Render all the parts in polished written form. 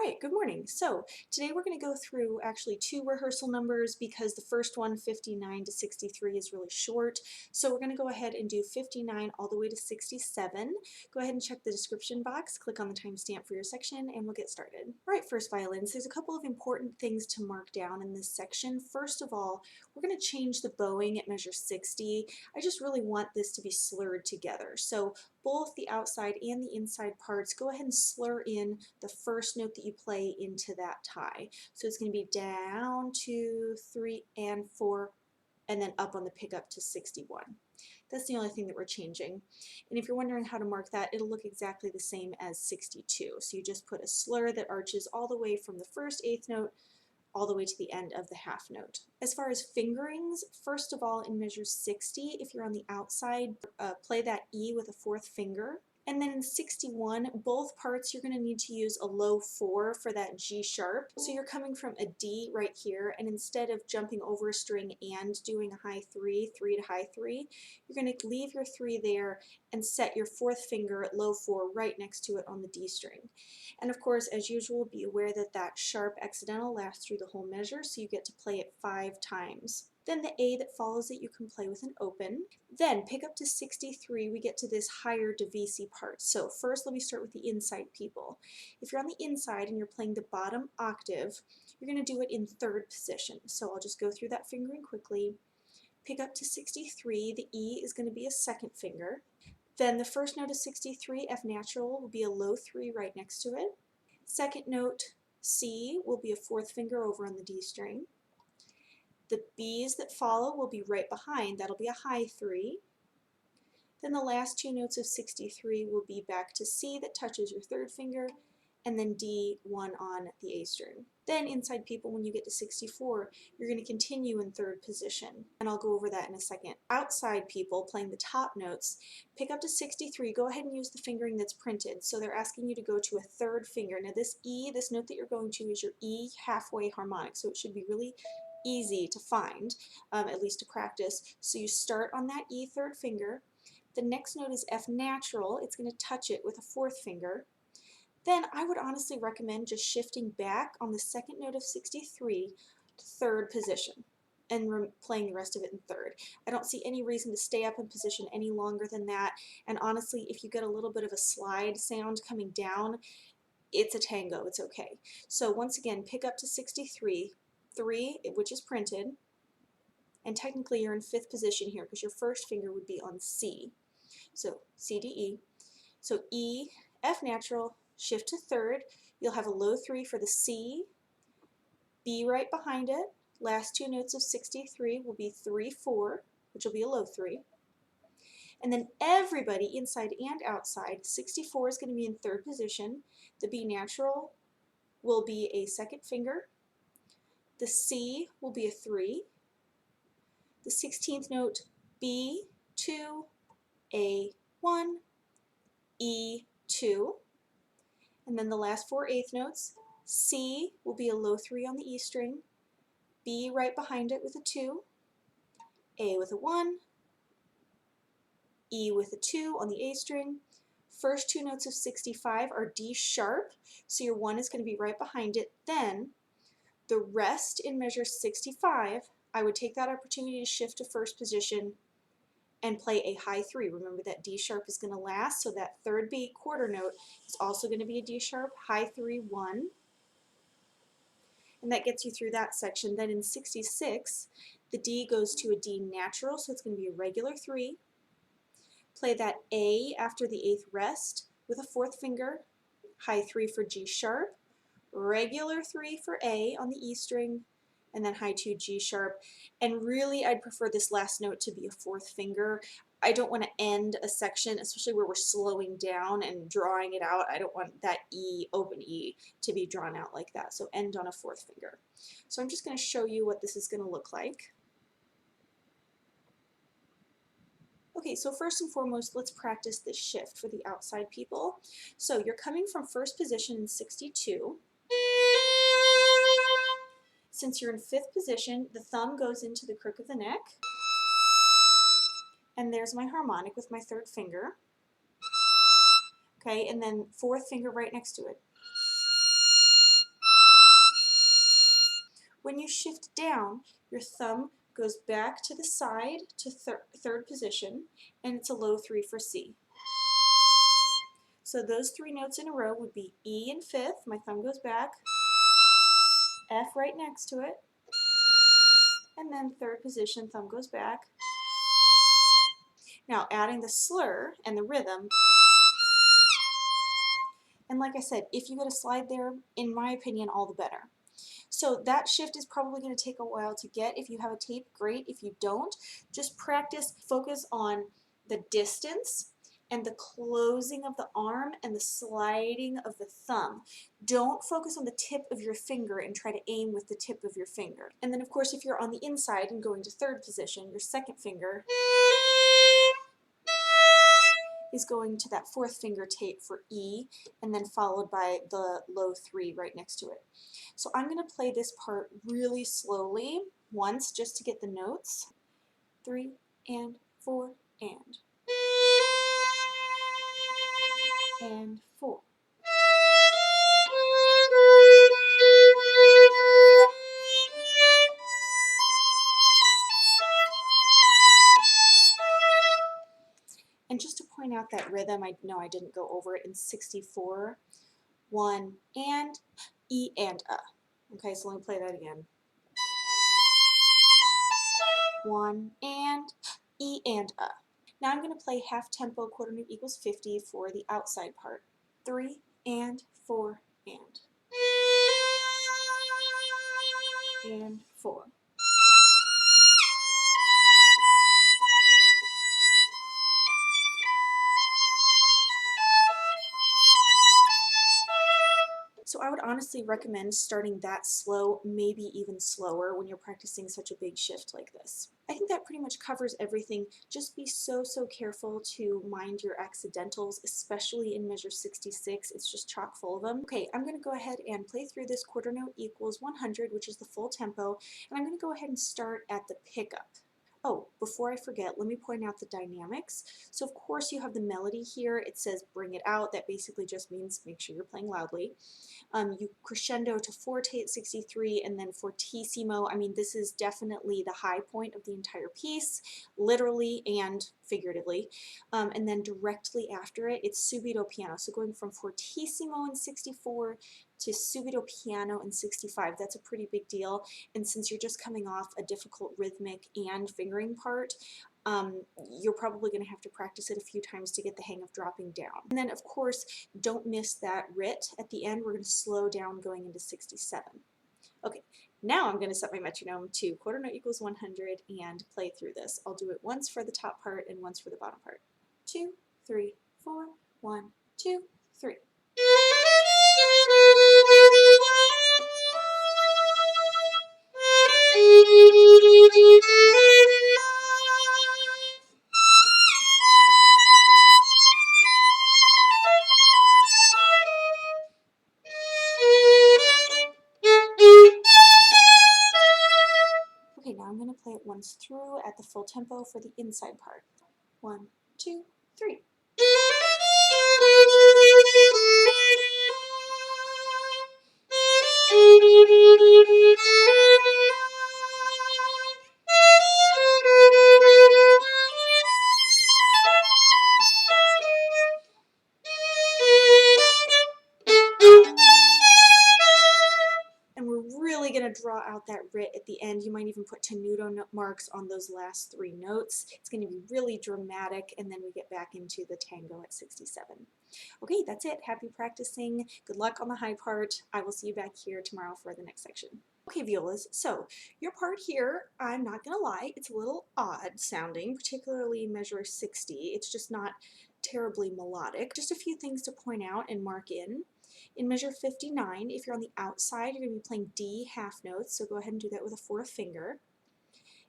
right, good morning. So today we're going to go through actually two rehearsal numbers because the first one, 59 to 63, is really short. So we're going to go ahead and do 59 all the way to 67. Go ahead and check the description box, click on the timestamp for your section, and we'll get started. All right, first violins, there's a couple of important things to mark down in this section. First of all, we're going to change the bowing at measure 60. I just really want this to be slurred together. So both the outside and the inside parts, go ahead and slur in the first note that you play into that tie. So it's going to be down, 2, 3, and 4, and then up on the pickup to 61. That's the only thing that we're changing. And if you're wondering how to mark that, it'll look exactly the same as 62. So you just put a slur that arches all the way from the first eighth note all the way to the end of the half note. As far as fingerings, first of all, in measure 60, if you're on the outside, play that E with a fourth finger. And then in 61, both parts you're going to need to use a low 4 for that G sharp. So you're coming from a D right here, and instead of jumping over a string and doing a high 3, 3 to high 3, you're going to leave your 3 there and set your fourth finger at low 4 right next to it on the D string. And of course, as usual, be aware that that sharp accidental lasts through the whole measure, so you get to play it 5 times. Then the A that follows it you can play with an open. Then pick up to 63, we get to this higher divisi part. So first let me start with the inside people. If you're on the inside and you're playing the bottom octave, you're going to do it in third position. So I'll just go through that fingering quickly. Pick up to 63, the E is going to be a second finger. Then the first note of 63, F natural, will be a low 3 right next to it. Second note, C, will be a fourth finger over on the D string. The B's that follow will be right behind, that'll be a high 3. Then the last two notes of 63 will be back to C that touches your third finger, and then D, 1 on the A string. Then inside people, when you get to 64, you're going to continue in third position, and I'll go over that in a second. Outside people, playing the top notes, pick up to 63, go ahead and use the fingering that's printed. So they're asking you to go to a third finger. Now this E, this note that you're going to, is your E halfway harmonic, so it should be really easy to find, at least to practice. So you start on that E third finger. The next note is F natural. It's going to touch it with a fourth finger. Then I would honestly recommend just shifting back on the second note of 63 to third position and playing the rest of it in third. I don't see any reason to stay up in position any longer than that, and honestly, if you get a little bit of a slide sound coming down, it's a tango, it's okay. So once again, pick up to 63, 3, which is printed, and technically you're in fifth position here because your first finger would be on C. So C, D, E. So E, F natural, shift to third. You'll have a low 3 for the C, B right behind it. Last two notes of 63 will be 3, 4, which will be a low 3. And then everybody, inside and outside, 64 is going to be in third position. The B natural will be a second finger. The C will be a 3. The 16th note, B, 2, A, 1, E, 2. And then the last four eighth notes, C will be a low 3 on the E string, B right behind it with a 2, A with a 1, E with a 2 on the A string. First two notes of 65 are D sharp, so your 1 is going to be right behind it. Then the rest in measure 65, I would take that opportunity to shift to first position and play a high 3. Remember that D sharp is going to last, so that third beat quarter note is also going to be a D sharp, high 3, 1. And that gets you through that section. Then in 66, the D goes to a D natural, so it's going to be a regular 3. Play that A after the eighth rest with a fourth finger, high 3 for G sharp, regular 3 for A on the E string, and then high 2 G sharp. And really I'd prefer this last note to be a fourth finger. I don't want to end a section, especially where we're slowing down and drawing it out. I don't want that E, open E, to be drawn out like that. So end on a fourth finger. So I'm just going to show you what this is going to look like. Okay, so first and foremost, let's practice this shift for the outside people. So you're coming from first position in 62. Since you're in fifth position, the thumb goes into the crook of the neck. And there's my harmonic with my third finger. Okay, and then fourth finger right next to it. When you shift down, your thumb goes back to the side to third position, and it's a low 3 for C. So those 3 notes in a row would be E in 5th, my thumb goes back, F right next to it, and then third position, thumb goes back. Now adding the slur and the rhythm, and like I said, if you get a slide there, in my opinion, all the better. So that shift is probably going to take a while to get. If you have a tape, great. If you don't, just practice, focus on the distance and the closing of the arm and the sliding of the thumb. Don't focus on the tip of your finger and try to aim with the tip of your finger. And then of course if you're on the inside and going to third position, your second finger is going to that 4th finger tape for E, and then followed by the low 3 right next to it. So I'm going to play this part really slowly once just to get the notes. 3 and 4 and 4. And just to point out that rhythm, I know I didn't go over it in 64. 1 and E and A. Okay, so let me play that again. 1 and E and A. Now I'm going to play half tempo quarter note equals 50 for the outside part. 3 and 4 and 4. So I would honestly recommend starting that slow, maybe even slower when you're practicing such a big shift like this. I think that pretty much covers everything. Just be so careful to mind your accidentals, especially in measure 66. It's just chock full of them. Okay, I'm going to go ahead and play through this quarter note equals 100, which is the full tempo, and I'm going to go ahead and start at the pickup. Oh, before I forget, let me point out the dynamics. So of course you have the melody here. It says bring it out. That basically just means make sure you're playing loudly. You crescendo to forte at 63 and then fortissimo. I mean, this is definitely the high point of the entire piece, literally and figuratively. And then directly after it, it's subito piano. So going from fortissimo in 64 to subito piano in 65, that's a pretty big deal. And since you're just coming off a difficult rhythmic and fingering part, you're probably going to have to practice it a few times to get the hang of dropping down. And then of course, don't miss that rit at the end. We're going to slow down going into 67. Okay, now I'm going to set my metronome to quarter note equals 100 and play through this. I'll do it once for the top part and once for the bottom part. 2, 3, 4, 1, 2, 3. Okay, now I'm going to play it once through at the full tempo for the inside part. 1, 2, 3. And we're really going to draw out that rit at the end. You might even put tenuto marks on those last 3 notes. It's going to be really dramatic, and then we get back into the tango at 67. Okay, that's it. Happy practicing. Good luck on the high part. I will see you back here tomorrow for the next section. Okay, violas, so your part here, I'm not going to lie, it's a little odd sounding, particularly measure 60. It's just not terribly melodic. Just a few things to point out and mark in. In measure 59, if you're on the outside, you're going to be playing D half notes, so go ahead and do that with a 4th finger.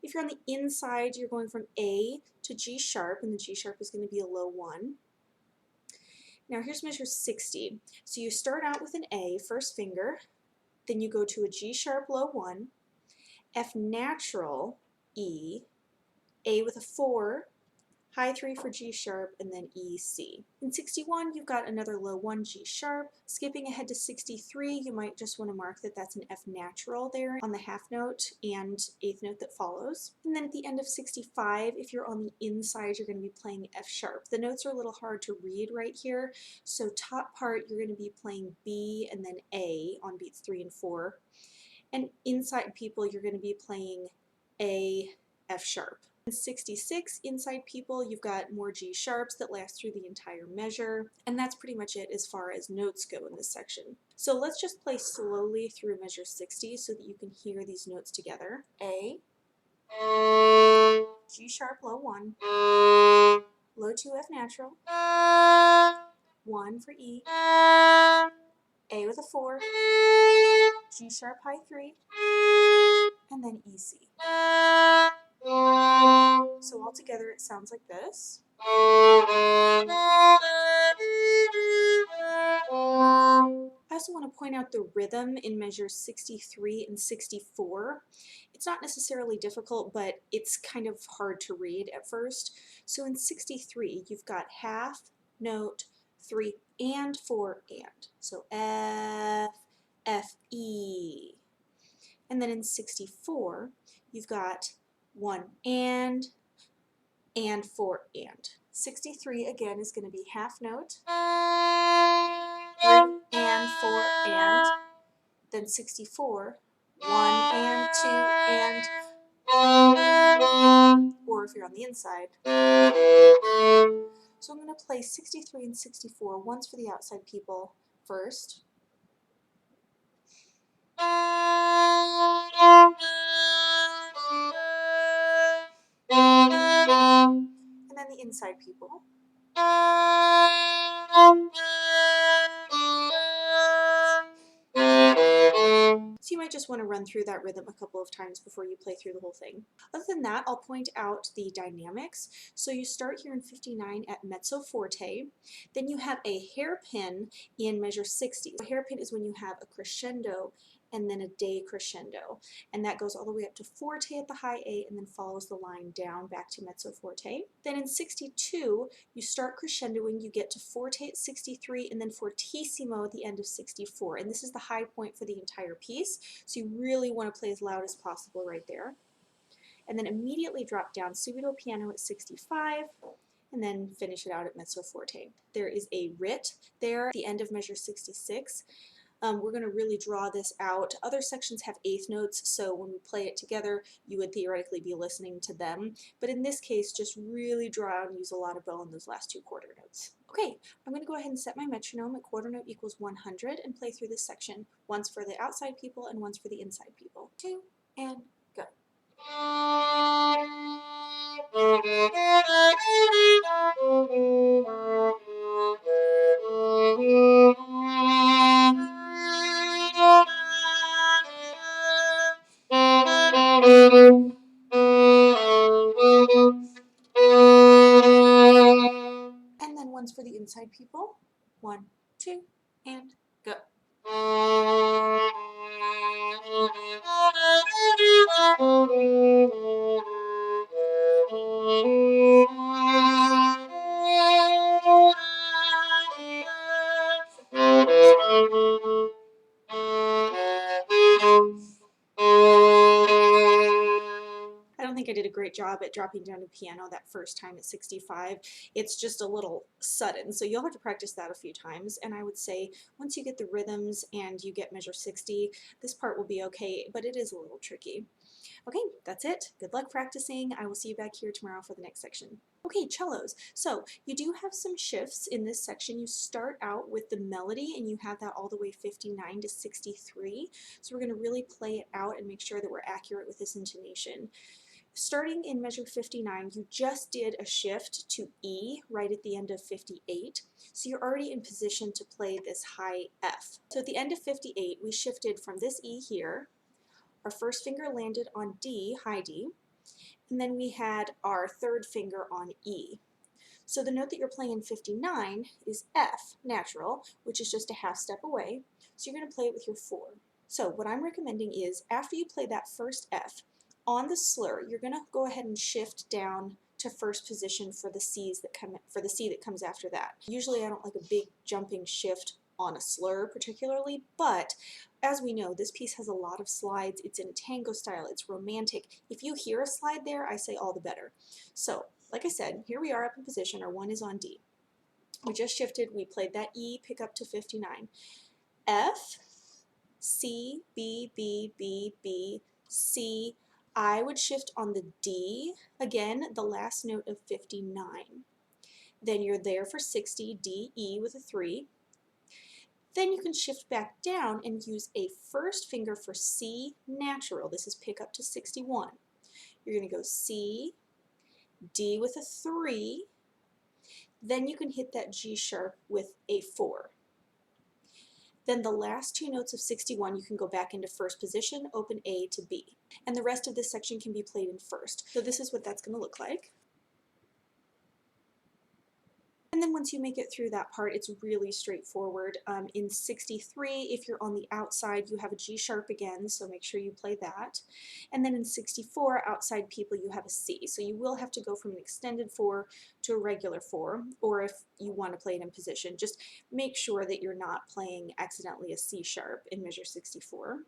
If you're on the inside, you're going from A to G sharp, and the G sharp is going to be a low 1. Now here's measure 60. So you start out with an A, 1st finger, then you go to a G sharp low 1, F natural, E, A with a 4, high 3 for G sharp, and then E, C. In 61, you've got another low 1 G sharp. Skipping ahead to 63, you might just want to mark that that's an F natural there on the half note and eighth note that follows. And then at the end of 65, if you're on the inside, you're going to be playing F sharp. The notes are a little hard to read right here, so top part, you're going to be playing B and then A on beats 3 and 4. And inside people, you're going to be playing A, F sharp. In 66, inside people, you've got more G sharps that last through the entire measure, and that's pretty much it as far as notes go in this section. So let's just play slowly through measure 60 so that you can hear these notes together. A, G sharp, low 1, low 2 F natural, 1 for E, A with a 4, G sharp, high 3, and then E, C. So all together it sounds like this. I also want to point out the rhythm in measures 63 and 64. It's not necessarily difficult, but it's kind of hard to read at first. So in 63, you've got half, note, 3, and 4, and. So F, F, E. And then in 64, you've got 1 and 4 and. 63 again is going to be half note, 3 and 4 and, then 64, 1 and 2 and, or if you're on the inside. So I'm going to play 63 and 64 once for the outside people first. And then the inside people. So you might just want to run through that rhythm a couple of times before you play through the whole thing. Other than that, I'll point out the dynamics. So you start here in 59 at mezzo forte, then you have a hairpin in measure 60. A hairpin is when you have a crescendo and then a decrescendo, and that goes all the way up to forte at the high A and then follows the line down back to mezzo forte. Then in 62, you start crescendoing, you get to forte at 63 and then fortissimo at the end of 64, and this is the high point for the entire piece, so you really want to play as loud as possible right there. And then immediately drop down subito piano at 65, and then finish it out at mezzo forte. There is a rit there at the end of measure 66. We're going to really draw this out. Other sections have eighth notes, so when we play it together, you would theoretically be listening to them. But in this case, just really draw out and use a lot of bow in those last two quarter notes. Okay, I'm going to go ahead and set my metronome at quarter note equals 100 and play through this section, once for the outside people and once for the inside people. 2, and go. And then once for the inside people. 1, 2, and go. I don't think I did a great job at dropping down to piano that first time at 65. It's just a little sudden, so you'll have to practice that a few times, and I would say once you get the rhythms and you get measure 60, this part will be okay, but it is a little tricky. Okay, that's it. Good luck practicing. I will see you back here tomorrow for the next section. Okay, cellos. So you do have some shifts in this section. You start out with the melody and you have that all the way 59 to 63. So we're going to really play it out and make sure that we're accurate with this intonation. Starting in measure 59, you just did a shift to E right at the end of 58. So you're already in position to play this high F. So at the end of 58, we shifted from this E here. Our first finger landed on D, high D, and then we had our third finger on E. So the note that you're playing in 59 is F, natural, which is just a half step away. So you're going to play it with your 4. So what I'm recommending is after you play that first F, on the slur, you're going to go ahead and shift down to first position for the C that comes after that. Usually I don't like a big jumping shift on a slur particularly, but as we know, this piece has a lot of slides. It's in tango style, it's romantic. If you hear a slide there, I say all the better. So, like I said, here we are up in position. Our 1 is on D. We just shifted, we played that E, pick up to 59. F, C, B, B, B, B, C. I would shift on the D, again, the last note of 59. Then you're there for 60, D, E with a 3. Then you can shift back down and use a first finger for C natural. This is pick up to 61. You're going to go C, D with a 3. Then you can hit that G sharp with a 4. Then the last 2 notes of 61, you can go back into first position, open A to B. And the rest of this section can be played in first. So this is what that's going to look like. And then once you make it through that part, it's really straightforward. In 63, if you're on the outside, you have a G sharp again, so make sure you play that. And then in 64, outside people, you have a C. So you will have to go from an extended 4 to a regular 4, or if you want to play it in position, just make sure that you're not playing accidentally a C sharp in measure 64.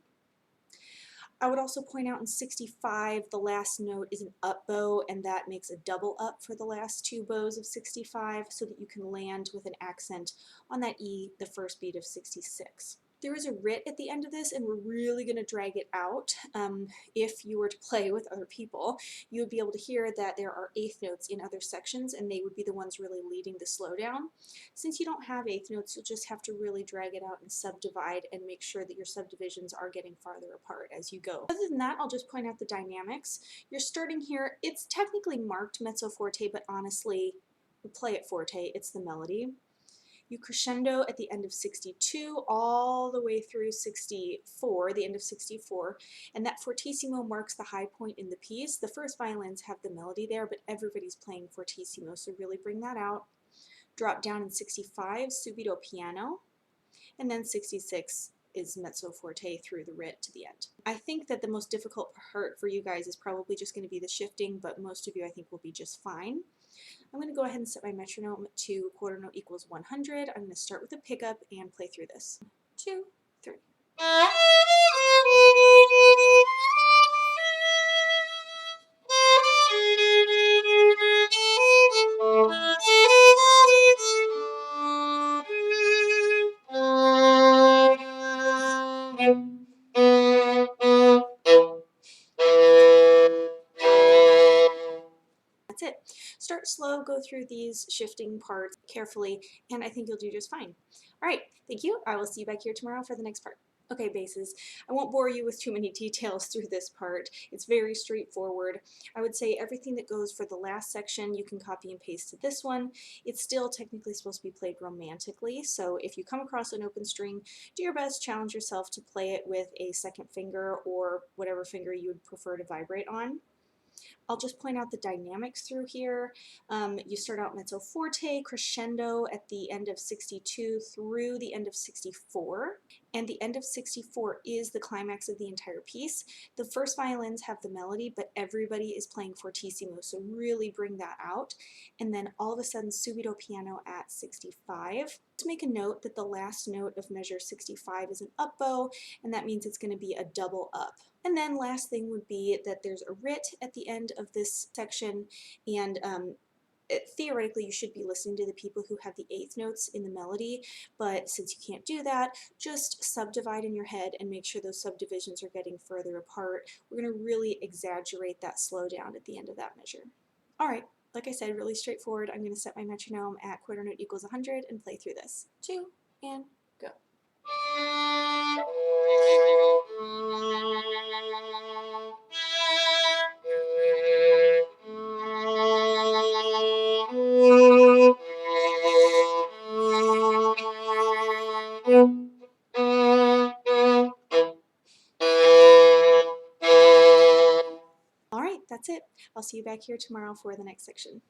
I would also point out in 65, the last note is an up bow, and that makes a double up for the last 2 bows of 65 so that you can land with an accent on that E, the first beat of 66. There is a writ at the end of this, and we're really going to drag it out. If you were to play with other people, you would be able to hear that there are eighth notes in other sections, and they would be the ones really leading the slowdown. Since you don't have eighth notes, you'll just have to really drag it out and subdivide and make sure that your subdivisions are getting farther apart as you go. Other than that, I'll just point out the dynamics. You're starting here, it's technically marked mezzo forte, but honestly, you play it forte, it's the melody. You crescendo at the end of 62 all the way through 64, the end of 64, and that fortissimo marks the high point in the piece. The first violins have the melody there, but everybody's playing fortissimo, so really bring that out. Drop down in 65, subito piano, and then 66 is mezzo forte through the writ to the end. I think that the most difficult part for you guys is probably just going to be the shifting, but most of you I think will be just fine. I'm going to go ahead and set my metronome to quarter note equals 100. I'm going to start with a pickup and play through this. 2, 3. That's it. Start slow, go through these shifting parts carefully, and I think you'll do just fine. All right, thank you. I will see you back here tomorrow for the next part. Okay, basses, I won't bore you with too many details through this part. It's very straightforward. I would say everything that goes for the last section you can copy and paste to this one. It's still technically supposed to be played romantically, so if you come across an open string, do your best, challenge yourself to play it with a second finger or whatever finger you would prefer to vibrate on. I'll just point out the dynamics through here. You start out mezzo forte, crescendo at the end of 62 through the end of 64, and the end of 64 is the climax of the entire piece. The first violins have the melody, but everybody is playing fortissimo, so really bring that out. And then all of a sudden, subito piano at 65. To make a note that the last note of measure 65 is an up bow, and that means it's going to be a double up. And then last thing would be that there's a writ at the end of this section, and theoretically you should be listening to the people who have the eighth notes in the melody, but since you can't do that, just subdivide in your head and make sure those subdivisions are getting further apart. We're going to really exaggerate that slowdown at the end of that measure. All right, like I said, really straightforward. I'm going to set my metronome at quarter note equals 100 and play through this. 2 and go. All right, that's it. I'll see you back here tomorrow for the next section.